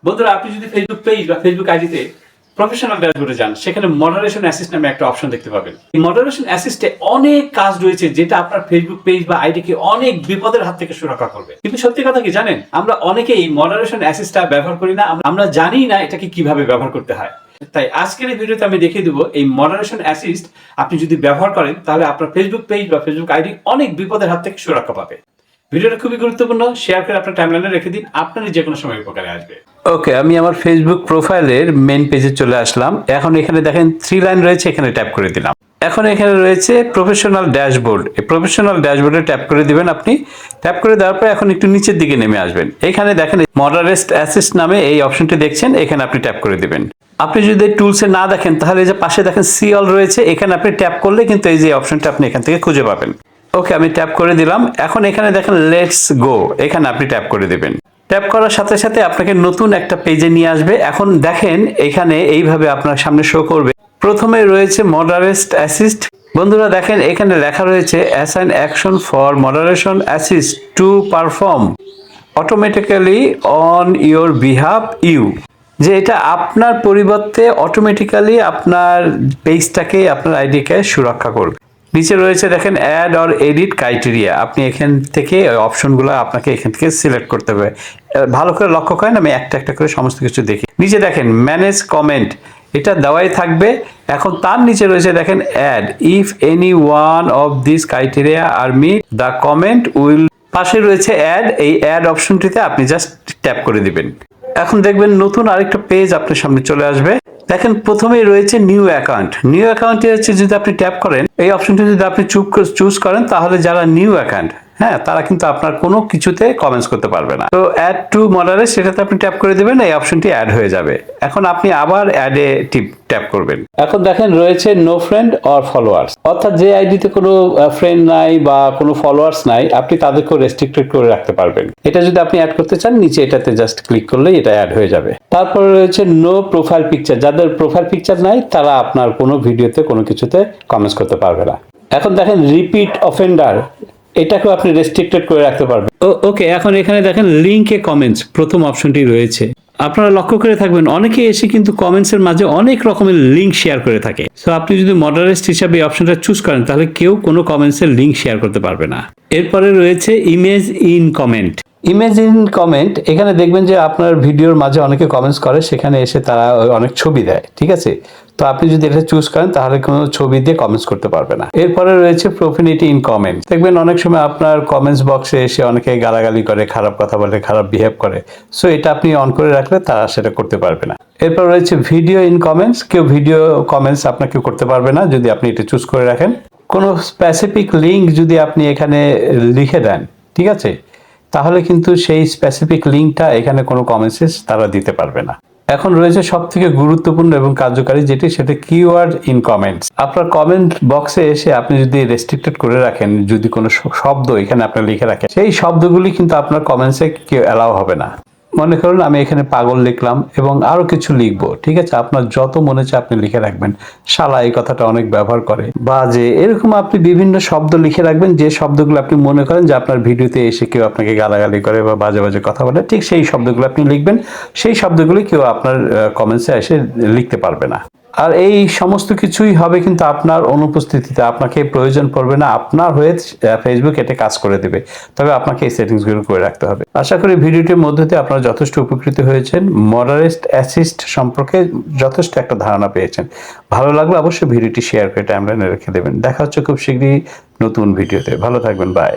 বন্ধুরা, আপনি যদি ফেসবুক পেজ বা ফেসবুক আইডিতে প্রফেশনাল ড্যাশবোর্ডে যান, সেখানে মডারেশন অ্যাসিস্ট নামে একটা অপশন দেখতে পাবেন। এই মডারেশন অ্যাসিস্টে অনেক কাজ রয়েছে যেটা আপনার ফেসবুক পেজ বা আইডিকে অনেক বিপদের হাত থেকে সুরক্ষা করবে। কিন্তু সত্যি কথা কি জানেন, আমরা অনেকেই মডারেশন অ্যাসিস্টটা ব্যবহার করি না, আমরা জানি না এটাকে কিভাবে ব্যবহার করতে হয়। তাই আজকের এই ভিডিওতে আমি দেখিয়ে দেবো এই মডারেশন অ্যাসিস্ট আপনি যদি ব্যবহার করেন তাহলে আপনার ফেসবুক পেজ বা ফেসবুক আইডি অনেক বিপদের হাত থেকে সুরক্ষা পাবে। ভিডিওটা খুবই গুরুত্বপূর্ণ, শেয়ার করে আপনার টাইমলাইনে রেখে দিন, আপনার যে কোনো সময় উপকারে আসবে। ওকে, আমি আমার ফেসবুক প্রোফাইলের মেন পেজে চলে আসলাম। এখন এখানে দেখেন 3 লাইন রয়েছে, এখানে ট্যাপ করে দিলাম। এখন এখানে রয়েছে প্রফেশনাল ড্যাশবোর্ড। এই প্রফেশনাল ড্যাশবোর্ডে ট্যাপ করে দিবেন। আপনি ট্যাপ করে দেওয়ার পর এখন একটু নিচের দিকে নেমে আসবেন। এখানে দেখেন মডারেশন অ্যাসিস্ট নামে এই অপশনটি দেখছেন, এখানে আপনি ট্যাপ করে দিবেন। আপনি যদি টুলসে না দেখেন তাহলে এই যে পাশে দেখেন সি অল রয়েছে, এখানে আপনি ট্যাপ করলে কিন্তু এই যে অপশনটা আপনি এখান থেকে খুঁজে পাবেন। ওকে, আমি ট্যাপ করে দিলাম। এখন এখানে দেখেন লেটস গো, এখানে আপনি ট্যাপ করে দিবেন। ট্যাপ করার সাথে সাথে আপনাকে নতুন একটা পেজে নিয়ে আসবে। এখন দেখেন এখানে এইভাবে আপনার সামনে শো করবে। প্রথমে রয়েছে মডারেশন অ্যাসিস্ট। বন্ধুরা দেখেন এখানে লেখা রয়েছে assign action for moderation assist to perform automatically on your behalf you, যে এটা আপনার পরিবর্তে অটোমেটিক্যালি আপনার পেজটাকে, আপনার আইডিকে সুরক্ষা করবে। নিচে রয়েছে দেখেন অ্যাড অর এডিট ক্রাইটেরিয়া। আপনি এখান থেকে অপশনগুলো আপনাকে এখান থেকে সিলেক্ট করতে হবে। ভালো করে লক্ষ্য করেন, আমি একটা একটা করে সমস্ত কিছু দেখি। নিচে দেখেন ম্যানেজ কমেন্ট, এটা দেওয়াই থাকবে। এখন তার নিচে রয়েছে দেখেন add if any one of this criteria are meet the comment will. পাশে রয়েছে অ্যাড, এই অ্যাড অপশনটিতে আপনি জাস্ট ট্যাপ করে দিবেন। এখন দেখবেন নতুন আরেকটা পেজ আপনার সামনে চলে আসবে। দেখেন প্রথমেই রয়েছে নিউ অ্যাকাউন্ট। নিউ অ্যাকাউন্টে হচ্ছে যদি আপনি ট্যাপ করেন, এই অপশনটি যদি আপনি চুজ করেন তাহলে যারা নিউ অ্যাকাউন্ট, হ্যাঁ, তারা কিন্তু আপনার কোনো কিছুতে কমেন্টস করতে পারবে না। তো অ্যাড টু মডারেট, সেটাতে আপনি ট্যাপ করে দেবেন, এই অপশনটি অ্যাড হয়ে যাবে। এখন আপনি আবার অ্যাডে ট্যাপ করবেন। এখন দেখেন রয়েছে নো ফ্রেন্ড অর ফলোয়ার্স, অর্থাৎ যে আইডিতে কোনো ফ্রেন্ড নাই বা কোনো ফলোয়ার্স নাই, আপনি তাদেরকেও রেস্ট্রিক্টেড করে রাখতে পারবেন। এটা যদি আপনি অ্যাড করতে চান, নিচে এটাতে জাস্ট ক্লিক করলেই এটা অ্যাড হয়ে যাবে। তারপরে রয়েছে নো প্রোফাইল পিকচার, যাদের প্রোফাইল পিকচার নাই তারা আপনার কোনো ভিডিওতে কোনো কিছুতে কমেন্টস করতে পারবে না। এখন দেখেন রিপিট অফেন্ডার, এটাকেও আপনি রেস্ট্রিক্টেড করে রাখতে পারবেন। ওকে, এখন এখানে দেখেন লিঙ্কে কমেন্টস, প্রথম অপশনটি রয়েছে। আপনারা লক্ষ্য করে থাকবেন অনেকে এসে কিন্তু কমেন্টসের মাঝে অনেক রকমের লিঙ্ক শেয়ার করে থাকে। সো আপনি যদি মডারেট হিসাবে এই অপশনটা চুজ করেন তাহলে কেউ কোনো কমেন্টসের লিঙ্ক শেয়ার করতে পারবে না। এরপরে রয়েছে image in comment. Image in comment, এখানে দেখবেন যে আপনার ভিডিওর মাঝে অনেকে কমেন্টস করে, সেখানে এসে তারা অনেক ছবি দেয়, ঠিক আছে? তো আপনি যদি এটা চুজ করেন তাহলে কোনো ছবি দিয়ে কমেন্টস করতে পারবে না। এরপরে রয়েছে প্রোফানিটি ইন কমেন্ট। দেখবেন অনেক সময় আপনার কমেন্টস বক্সে এসে অনেকে গালাগালি করে, খারাপ কথা বলে, খারাপ বিহেভ করে। সো এটা আপনি অন করে রাখলে তারা সেটা করতে পারবে না। এরপর রয়েছে ভিডিও ইন কমেন্টস। কেউ ভিডিও কমেন্টস আপনাকে করতে পারবে না যদি আপনি এটা চুজ করে রাখেন। কোনো স্পেসিফিক লিঙ্ক যদি আপনি এখানে লিখে দেন, ঠিক আছে, তাহলে কিন্তু সেই স্পেসিফিক লিঙ্কটা এখানে কোনো কমেন্টসে তারা দিতে পারবে না। এখন রয়েছে সব থেকে গুরুত্বপূর্ণ এবং কার্যকারী যেটি, সেটা কিওয়ার্ড ইন কমেন্টস। আপনার কমেন্ট বক্সে এসে আপনি যদি রেস্ট্রিক্টেড করে রাখেন, যদি কোনো শব্দ এখানে আপনি লিখে রাখেন, সেই শব্দগুলি কিন্তু আপনার কমেন্টসে কেউ অ্যালাউ হবে না। মনে করুন আমি এখানে পাগল লিখলাম এবং আরো কিছু লিখবো, ঠিক আছে, আপনার যত মনে চায় আপনি লিখে রাখবেন। শালা এই কথাটা অনেক ব্যবহার করে, বা যে এরকম আপনি বিভিন্ন শব্দ লিখে রাখবেন, যে শব্দগুলো আপনি মনে করেন যে আপনার ভিডিওতে এসে কেউ আপনাকে গালাগালি করে বা বাজে বাজে কথা বলে, ঠিক সেই শব্দগুলো আপনি লিখবেন। সেই শব্দগুলি কেউ আপনার কমেন্টসে এসে লিখতে পারবে না। আর এই সমস্ত কিছুই হবে কিন্তু আপনার অনুপস্থিতিতে, আপনাকে প্রয়োজন পড়বে না, আপনার হয়ে ফেসবুক এটা কাজ করে দেবে। তবে আপনাকে এই সেটিংসগুলো করে রাখতে হবে। আশা করি ভিডিওটির মধ্যে দিয়ে আপনারা যথেষ্ট উপকৃত হয়েছেন, মডারেট অ্যাসিস্ট সম্পর্কে যথেষ্ট একটা ধারণা পেয়েছেন। ভালো লাগলে অবশ্যই ভিডিওটি শেয়ার করে টাইমলাইনে রেখে দেবেন। দেখা হচ্ছে খুব শীঘ্রই নতুন ভিডিওতে। ভালো থাকবেন, বাই।